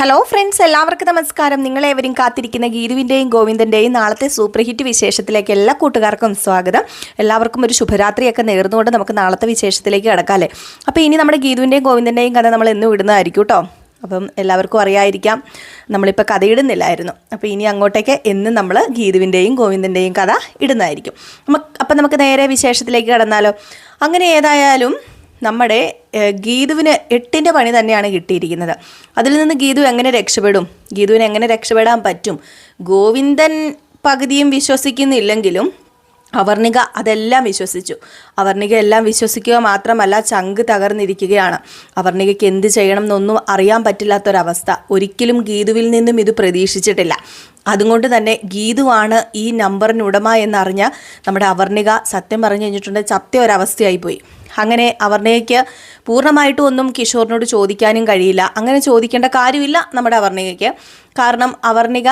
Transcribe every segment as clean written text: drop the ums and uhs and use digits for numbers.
Hello friends, എല്ലാവർക്കും നമസ്കാരം. നിങ്ങളേവരും കാത്തിരിക്കുന്ന ഗീതുവിൻ്റെയും ഗോവിന്ദൻ്റെയും നാളത്തെ സൂപ്പർ ഹിറ്റ് വിശേഷത്തിലേക്ക് എല്ലാ കൂട്ടുകാർക്കും സ്വാഗതം. എല്ലാവർക്കും ഒരു ശുഭരാത്രിയൊക്കെ നേർന്നുകൊണ്ട് നമുക്ക് നാളത്തെ വിശേഷത്തിലേക്ക് കിടക്കാമല്ലേ. അപ്പോൾ ഇനി നമ്മുടെ ഗീതുവിൻ്റെയും ഗോവിന്ദൻ്റെയും കഥ നമ്മൾ എന്നും ഇടുന്നതായിരിക്കും കേട്ടോ. അപ്പം എല്ലാവർക്കും അറിയായിരിക്കാം, നമ്മളിപ്പോൾ കഥ ഇടുന്നില്ലായിരുന്നു. അപ്പോൾ ഇനി അങ്ങോട്ടേക്ക് എന്നും നമ്മൾ ഗീതുവിൻ്റെയും ഗോവിന്ദൻ്റെയും കഥ ഇടുന്നതായിരിക്കും. അപ്പം നമുക്ക് നേരെ വിശേഷത്തിലേക്ക് കടന്നാലോ. അങ്ങനെ ഏതായാലും നമ്മുടെ ഗീതുവിന് 8ൻ്റെ പണി തന്നെയാണ് കിട്ടിയിരിക്കുന്നത്. അതിൽ നിന്ന് ഗീതു എങ്ങനെ രക്ഷപ്പെടും, ഗീതുവിന് എങ്ങനെ രക്ഷപ്പെടാൻ പറ്റും? ഗോവിന്ദൻ പകുതിയും വിശ്വസിക്കുന്നില്ലെങ്കിലും അവർണിക അതെല്ലാം വിശ്വസിച്ചു. അവർണിക എല്ലാം വിശ്വസിക്കുക മാത്രമല്ല, ചങ്ക് തകർന്നിരിക്കുകയാണ്. അവർണികയ്ക്ക് എന്ത് ചെയ്യണം എന്നൊന്നും അറിയാൻ പറ്റില്ലാത്തൊരവസ്ഥ. ഒരിക്കലും ഗീതുവിൽ നിന്നും ഇത് പ്രതീക്ഷിച്ചിട്ടില്ല. അതുകൊണ്ട് തന്നെ ഗീതുവാണ് ഈ നമ്പറിന് ഉടമ എന്നറിഞ്ഞ നമ്മുടെ അവർണിക സത്യം പറഞ്ഞു കഴിഞ്ഞിട്ടുണ്ടെങ്കിൽ ചത്യ ഒരവസ്ഥയായിപ്പോയി. അങ്ങനെ അവർണികയ്ക്ക് പൂർണ്ണമായിട്ടും ഒന്നും കിഷോറിനോട് ചോദിക്കാനും കഴിയില്ല. അങ്ങനെ ചോദിക്കേണ്ട കാര്യമില്ല നമ്മുടെ അവർണികയ്ക്ക്. കാരണം അവർണിക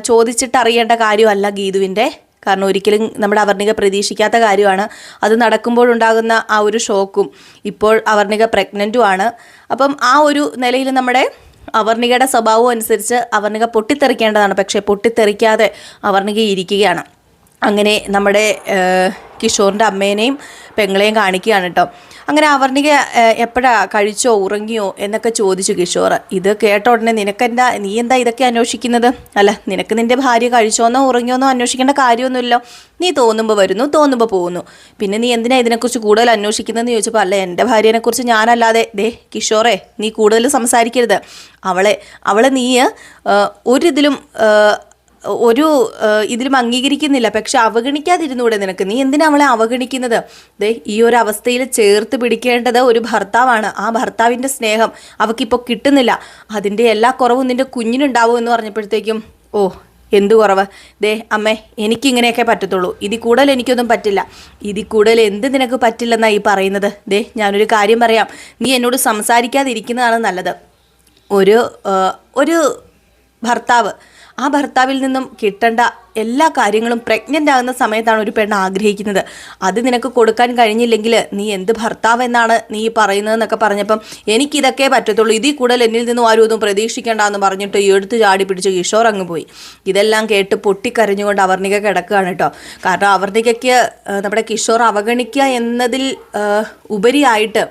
ചോദിച്ചിട്ടറിയേണ്ട കാര്യമല്ല ഗീതുവിൻ്റെ. കാരണം ഒരിക്കലും നമ്മുടെ അവർണിക പ്രതീക്ഷിക്കാത്ത കാര്യമാണ്. അത് നടക്കുമ്പോഴുണ്ടാകുന്ന ആ ഒരു ഷോക്കും, ഇപ്പോൾ അവർണിക പ്രഗ്നൻറ്റുമാണ്. അപ്പം ആ ഒരു നിലയിൽ നമ്മുടെ അവർണികയുടെ സ്വഭാവം അനുസരിച്ച് അവർണിക പൊട്ടിത്തെറിക്കേണ്ടതാണ്. പക്ഷേ പൊട്ടിത്തെറിക്കാതെ അവർണിക ഇരിക്കുകയാണ്. അങ്ങനെ നമ്മുടെ കിഷോറിൻ്റെ അമ്മേനെയും പെങ്ങളെയും കാണിക്കുകയാണ് കേട്ടോ. അങ്ങനെ അവർണിക എപ്പോഴാ കഴിച്ചോ ഉറങ്ങിയോ എന്നൊക്കെ ചോദിച്ചു കിഷോർ. ഇത് കേട്ട ഉടനെ നീ എന്താ ഇതൊക്കെ അന്വേഷിക്കുന്നത്? അല്ല, നിനക്ക് നിൻ്റെ ഭാര്യ കഴിച്ചോന്നോ ഉറങ്ങിയോന്നോ അന്വേഷിക്കേണ്ട കാര്യമൊന്നുമില്ലോ. നീ തോന്നുമ്പോൾ വരുന്നു, തോന്നുമ്പോൾ പോകുന്നു. പിന്നെ നീ എന്തിനാ ഇതിനെക്കുറിച്ച് കൂടുതൽ അന്വേഷിക്കുന്നതെന്ന് ചോദിച്ചപ്പോൾ, അല്ല, എൻ്റെ ഭാര്യനെക്കുറിച്ച് ഞാനല്ലാതെ കിഷോറെ നീ കൂടുതൽ സംസാരിക്കരുത്. അവളെ നീ ഇതിലും അംഗീകരിക്കുന്നില്ല. പക്ഷെ അവഗണിക്കാതിരുന്നൂടെ നിനക്ക്? നീ എന്തിനാ അവളെ അവഗണിക്കുന്നത്? ഈ ഒരു അവസ്ഥയിൽ ചേർത്ത് പിടിക്കേണ്ടത് ഒരു ഭർത്താവാണ്. ആ ഭർത്താവിൻ്റെ സ്നേഹം അവൾക്കിപ്പോൾ കിട്ടുന്നില്ല. അതിൻ്റെ എല്ലാ കുറവും നിൻ്റെ കുഞ്ഞിനുണ്ടാവും എന്ന് പറഞ്ഞപ്പോഴത്തേക്കും, ഓ എന്തു കുറവ്? അമ്മേ, എനിക്കിങ്ങനെയൊക്കെ പറ്റത്തുള്ളൂ. ഇതിൽ കൂടുതൽ എനിക്കൊന്നും പറ്റില്ല. ഇതിൽ കൂടുതൽ എന്ത് നിനക്ക് പറ്റില്ലെന്നാണ് ഈ പറയുന്നത്? ഞാനൊരു കാര്യം പറയാം, നീ എന്നോട് സംസാരിക്കാതിരിക്കുന്നതാണ് നല്ലത്. ഒരു ഭർത്താവ്, ആ ഭർത്താവിൽ നിന്നും കിട്ടേണ്ട എല്ലാ കാര്യങ്ങളും പ്രഗ്നൻ്റ് ആകുന്ന സമയത്താണ് ഒരു പെണ്ണ് ആഗ്രഹിക്കുന്നത്. അത് നിനക്ക് കൊടുക്കാൻ കഴിഞ്ഞില്ലെങ്കിൽ നീ എന്ത് ഭർത്താവ് എന്നാണ് നീ പറയുന്നതെന്നൊക്കെ പറഞ്ഞപ്പം, എനിക്കിതൊക്കെ പറ്റത്തുള്ളൂ, ഇതിൽ കൂടുതൽ എന്നിൽ നിന്നും ആരും ഒന്നും പ്രതീക്ഷിക്കേണ്ടെന്ന് പറഞ്ഞിട്ട് എടുത്ത് ചാടി പിടിച്ച് കിഷോർ അങ്ങ് പോയി. ഇതെല്ലാം കേട്ട് പൊട്ടിക്കരഞ്ഞുകൊണ്ട് അവർണിക കിടക്കുകയാണ് കേട്ടോ. കാരണം അവർണികയ്ക്ക് നമ്മുടെ കിഷോർ അവഗണിക്കുക എന്നതിൽ ഉപരിയായിട്ട്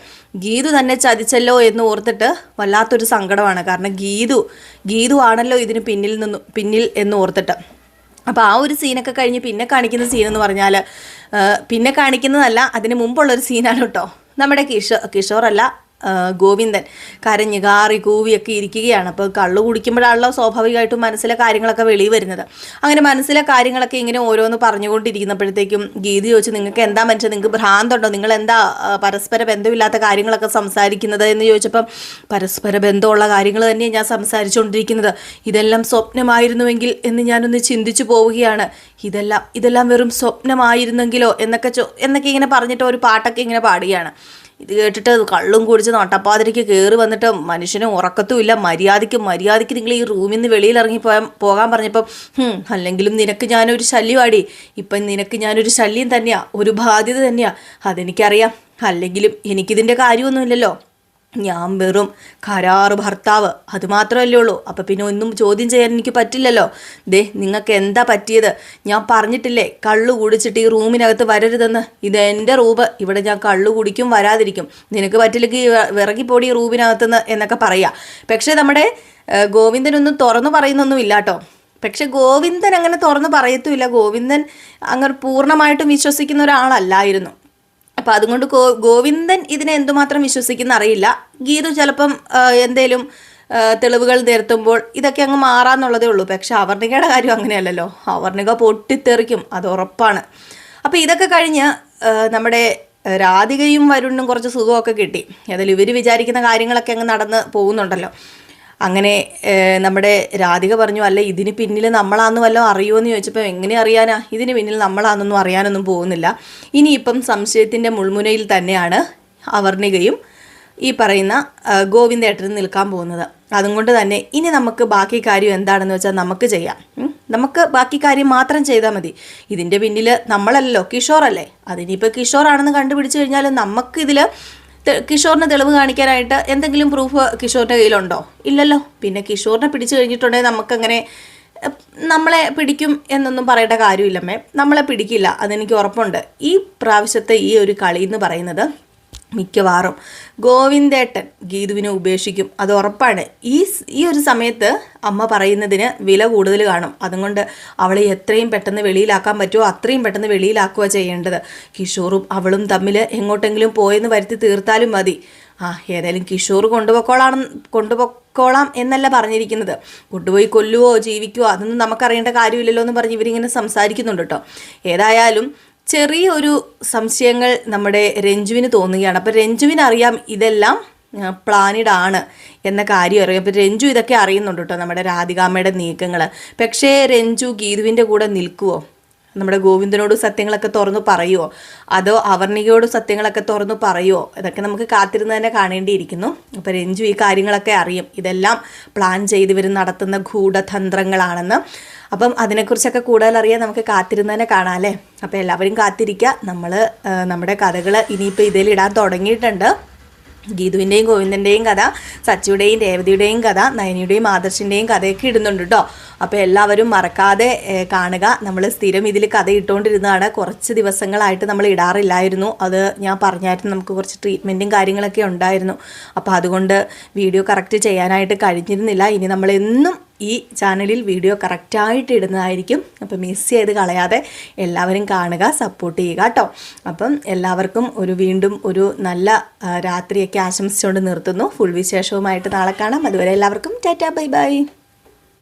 ഗീതു തന്നെ ചതിച്ചല്ലോ എന്ന് ഓർത്തിട്ട് വല്ലാത്തൊരു സങ്കടമാണ്. കാരണം ഗീതു ആണല്ലോ ഇതിന് പിന്നിൽ എന്ന് ഓർത്തിട്ട്. അപ്പോൾ ആ ഒരു സീനൊക്കെ കഴിഞ്ഞ് പിന്നെ കാണിക്കുന്ന സീനെന്ന് പറഞ്ഞാൽ, പിന്നെ കാണിക്കുന്നതല്ല, അതിന് മുമ്പുള്ളൊരു സീനാണ് കേട്ടോ. നമ്മുടെ കിഷോറല്ല, ഗോവിന്ദൻ കരഞ്ഞ് കാറി കൂവിയൊക്കെ ഇരിക്കുകയാണ്. അപ്പോൾ കള്ളു കുടിക്കുമ്പോഴാണല്ലോ സ്വാഭാവികമായിട്ടും മനസ്സിലെ കാര്യങ്ങളൊക്കെ വെളിയിൽ വരുന്നത്. അങ്ങനെ മനസ്സിലെ കാര്യങ്ങളൊക്കെ ഇങ്ങനെ ഓരോന്ന് പറഞ്ഞുകൊണ്ടിരിക്കുന്നപ്പോഴത്തേക്കും ഗീതി ചോദിച്ചു, നിങ്ങൾക്ക് എന്താ മനുഷ്യൻ, നിങ്ങൾക്ക് ഭ്രാന്തുണ്ടോ? നിങ്ങൾ എന്താ പരസ്പര ബന്ധമില്ലാത്ത കാര്യങ്ങളൊക്കെ സംസാരിക്കുന്നത് എന്ന് ചോദിച്ചപ്പം, പരസ്പര ബന്ധമുള്ള കാര്യങ്ങൾ തന്നെയാണ് ഞാൻ സംസാരിച്ചുകൊണ്ടിരിക്കുന്നത്. ഇതെല്ലാം സ്വപ്നമായിരുന്നുവെങ്കിൽ എന്ന് ഞാനൊന്ന് ചിന്തിച്ചു പോവുകയാണ്. ഇതെല്ലാം വെറും സ്വപ്നമായിരുന്നെങ്കിലോ എന്നൊക്കെ ഇങ്ങനെ പറഞ്ഞിട്ട് ഒരു പാട്ടൊക്കെ ഇങ്ങനെ പാടുകയാണ്. ഇത് കേട്ടിട്ട് കള്ളും കുടിച്ച് നട്ടപ്പാതിരിക്ക് കയറി വന്നിട്ട് മനുഷ്യന് ഉറക്കത്തുമില്ല. മര്യാദയ്ക്ക് നിങ്ങൾ ഈ റൂമിൽ നിന്ന് വെളിയിൽ ഇറങ്ങി പോകാൻ പറഞ്ഞപ്പം, അല്ലെങ്കിലും നിനക്ക് ഞാനൊരു ശല്യമാടി, ഇപ്പം നിനക്ക് ഞാനൊരു ശല്യം തന്നെയാ, ഒരു ബാധ്യത തന്നെയാ, അതെനിക്കറിയാം. അല്ലെങ്കിലും എനിക്കിതിൻ്റെ കാര്യമൊന്നുമില്ലല്ലോ. ഞാൻ വെറും കരാറ് ഭർത്താവ്, അതുമാത്രമല്ലേ ഉള്ളൂ. അപ്പം പിന്നെ ഒന്നും ചോദ്യം ചെയ്യാൻ എനിക്ക് പറ്റില്ലല്ലോ. നിങ്ങൾക്ക് എന്താ പറ്റിയത്? ഞാൻ പറഞ്ഞിട്ടില്ലേ കള്ളു കുടിച്ചിട്ട് ഈ റൂമിനകത്ത് വരരുതെന്ന്? ഇതെൻ്റെ റൂം, ഇവിടെ ഞാൻ കള്ളു കുടിക്കും, വരാതിരിക്കും. നിനക്ക് പറ്റില്ലെങ്കിൽ വിറകിപ്പോടി ഈ റൂമിനകത്തുനിന്ന് എന്നൊക്കെ പറയാം. പക്ഷേ നമ്മുടെ ഗോവിന്ദനൊന്നും തുറന്നു പറയുന്നൊന്നും ഇല്ല കേട്ടോ. പക്ഷെ ഗോവിന്ദൻ അങ്ങനെ തുറന്നു പറയത്തുമില്ല. ഗോവിന്ദൻ അങ്ങനെ പൂർണ്ണമായിട്ടും വിശ്വസിക്കുന്ന ഒരാളല്ലായിരുന്നു. അപ്പം അതുകൊണ്ട് ഗോവിന്ദൻ ഇതിനെ എന്തുമാത്രം വിശ്വസിക്കുന്ന അറിയില്ല. ഗീതു ചിലപ്പം എന്തേലും തെളിവുകൾ നിരത്തുമ്പോൾ ഇതൊക്കെ അങ്ങ് മാറാന്നുള്ളതേ ഉള്ളൂ. പക്ഷെ അവർണികയുടെ കാര്യം അങ്ങനെയല്ലല്ലോ. അവർണിക പൊട്ടിത്തെറിക്കും, അത് ഉറപ്പാണ്. അപ്പം ഇതൊക്കെ കഴിഞ്ഞ് നമ്മുടെ രാധികയും വരുണും കുറച്ച് സുഖമൊക്കെ കിട്ടി. അതിൽ ഇവർ വിചാരിക്കുന്ന കാര്യങ്ങളൊക്കെ അങ്ങ് നടന്ന് പോകുന്നുണ്ടല്ലോ. അങ്ങനെ നമ്മുടെ രാധിക പറഞ്ഞു, അല്ല ഇതിന് പിന്നിൽ നമ്മളാന്ന് വല്ലതും അറിയുമോ എന്ന് ചോദിച്ചപ്പോൾ, എങ്ങനെ അറിയാനാ, ഇതിന് പിന്നിൽ നമ്മളാണെന്നൊന്നും അറിയാനൊന്നും പോകുന്നില്ല. ഇനിയിപ്പം സംശയത്തിൻ്റെ മുൾമുനയിൽ തന്നെയാണ് അവർണികയും ഈ പറയുന്ന ഗോവിന്ദേട്ടനും നിൽക്കാൻ പോകുന്നത്. അതുകൊണ്ട് തന്നെ ഇനി നമുക്ക് ബാക്കി കാര്യം എന്താണെന്ന് വെച്ചാൽ നമുക്ക് ചെയ്യാം. നമുക്ക് ബാക്കി കാര്യം മാത്രം ചെയ്താൽ മതി. ഇതിൻ്റെ പിന്നിൽ നമ്മളല്ലല്ലോ, കിഷോറല്ലേ. അതിനിപ്പോൾ കിഷോറാണെന്ന് കണ്ടുപിടിച്ച് കഴിഞ്ഞാൽ നമുക്കിതിൽ കിഷോറിന് തെളിവ് കാണിക്കാനായിട്ട് എന്തെങ്കിലും പ്രൂഫ് കിഷോറിൻ്റെ കയ്യിലുണ്ടോ? ഇല്ലല്ലോ. പിന്നെ കിഷോറിനെ പിടിച്ചു കഴിഞ്ഞിട്ടുണ്ടെങ്കിൽ നമുക്കങ്ങനെ നമ്മളെ പിടിക്കും എന്നൊന്നും പറയേണ്ട കാര്യമില്ലമ്മേ. നമ്മളെ പിടിക്കില്ല, അതെനിക്ക് ഉറപ്പുണ്ട്. ഈ പ്രാവശ്യത്തെ ഈ ഒരു കളി എന്ന് പറയുന്നത് മിക്കവാറും ഗോവിന്ദേട്ടൻ ഗീതുവിനെ ഉപേക്ഷിക്കും, അത് ഉറപ്പാണ്. ഈ ഒരു സമയത്ത് അമ്മ പറയുന്നതിന് വില കൂടുതൽ കാണും. അതുകൊണ്ട് അവളെ എത്രയും പെട്ടെന്ന് വെളിയിലാക്കാൻ പറ്റുമോ അത്രയും പെട്ടെന്ന് വെളിയിലാക്കുക ചെയ്യേണ്ടത്. കിഷോറും അവളും തമ്മിൽ എങ്ങോട്ടെങ്കിലും പോയെന്ന് വരുത്തി തീർത്താലും മതി. ഏതായാലും കിഷോർ കൊണ്ടുപോയിക്കോളാം എന്നല്ല പറഞ്ഞിരിക്കുന്നത്. കൊണ്ടുപോയി കൊല്ലുവോ ജീവിക്കുവോ അതൊന്നും നമുക്കറിയേണ്ട കാര്യമില്ലല്ലോ എന്ന് പറഞ്ഞ് ഇവരിങ്ങനെ സംസാരിക്കുന്നുണ്ട് കേട്ടോ. ഏതായാലും ചെറിയൊരു സംശയങ്ങൾ നമ്മുടെ രഞ്ജുവിന് തോന്നുകയാണ്. അപ്പോൾ രഞ്ജുവിനറിയാം ഇതെല്ലാം പ്ലാനിഡ് ആണ് എന്ന കാര്യം അറിയാം. അപ്പോൾ രഞ്ജു ഇതൊക്കെ അറിയുന്നുണ്ട് കേട്ടോ, നമ്മുടെ രാധികാമ്മയുടെ നീക്കങ്ങൾ. പക്ഷേ രഞ്ജു ഗീതുവിൻ്റെ കൂടെ നിൽക്കുവോ? നമ്മുടെ ഗോവിന്ദനോട് സത്യങ്ങളൊക്കെ തുറന്നു പറയുമോ? അതോ അവർണികയോട് സത്യങ്ങളൊക്കെ തുറന്നു പറയുമോ? ഇതൊക്കെ നമുക്ക് കാത്തിരുന്ന് തന്നെ കാണേണ്ടിയിരിക്കുന്നു. അപ്പോൾ രഞ്ജു ഈ കാര്യങ്ങളൊക്കെ അറിയും, ഇതെല്ലാം പ്ലാൻ ചെയ്ത് ഇവർ നടത്തുന്ന ഗൂഢതന്ത്രങ്ങളാണെന്ന്. അപ്പം അതിനെക്കുറിച്ചൊക്കെ കൂടുതൽ അറിയാൻ നമുക്ക് കാത്തിരുന്ന് തന്നെ കാണാം അല്ലേ. അപ്പോൾ എല്ലാവരും കാത്തിരിക്കുക. നമ്മുടെ കഥകൾ ഇനിയിപ്പോൾ ഇതിലിടാൻ തുടങ്ങിയിട്ടുണ്ട്. ഗീതുവിൻ്റെയും ഗോവിന്ദൻ്റെയും കഥ, സച്ചിയുടെയും രേവതിയുടെയും കഥ, നയനിയുടെയും ആദർശിൻ്റെയും കഥയൊക്കെ ഇടുന്നുണ്ട് കേട്ടോ. അപ്പോൾ എല്ലാവരും മറക്കാതെ കാണുക. നമ്മൾ സ്ഥിരം ഇതിൽ കഥ ഇട്ടുകൊണ്ടിരുന്നതാണ്. കുറച്ച് ദിവസങ്ങളായിട്ട് നമ്മൾ ഇടാറില്ലായിരുന്നു. അത് ഞാൻ പറഞ്ഞായിരുന്നു, നമുക്ക് കുറച്ച് ട്രീറ്റ്മെൻറ്റും കാര്യങ്ങളൊക്കെ ഉണ്ടായിരുന്നു. അപ്പോൾ അതുകൊണ്ട് വീഡിയോ കറക്റ്റ് ചെയ്യാനായിട്ട് കഴിഞ്ഞിരുന്നില്ല. ഇനി നമ്മളെന്നും ഈ ചാനലിൽ വീഡിയോ കറക്റ്റായിട്ട് ഇടുന്നതായിരിക്കും. അപ്പോൾ മിസ് ചെയ്ത് കളയാതെ എല്ലാവരും കാണുക, സപ്പോർട്ട് ചെയ്യുക കേട്ടോ. അപ്പം എല്ലാവർക്കും വീണ്ടും ഒരു നല്ല രാത്രിയൊക്കെ ആശംസിച്ചുകൊണ്ട് നിർത്തുന്നു. ഫുൾ വിശേഷവുമായിട്ട് നാളെ കാണാം. അതുവരെ എല്ലാവർക്കും ടാറ്റാ, ബൈ ബൈ.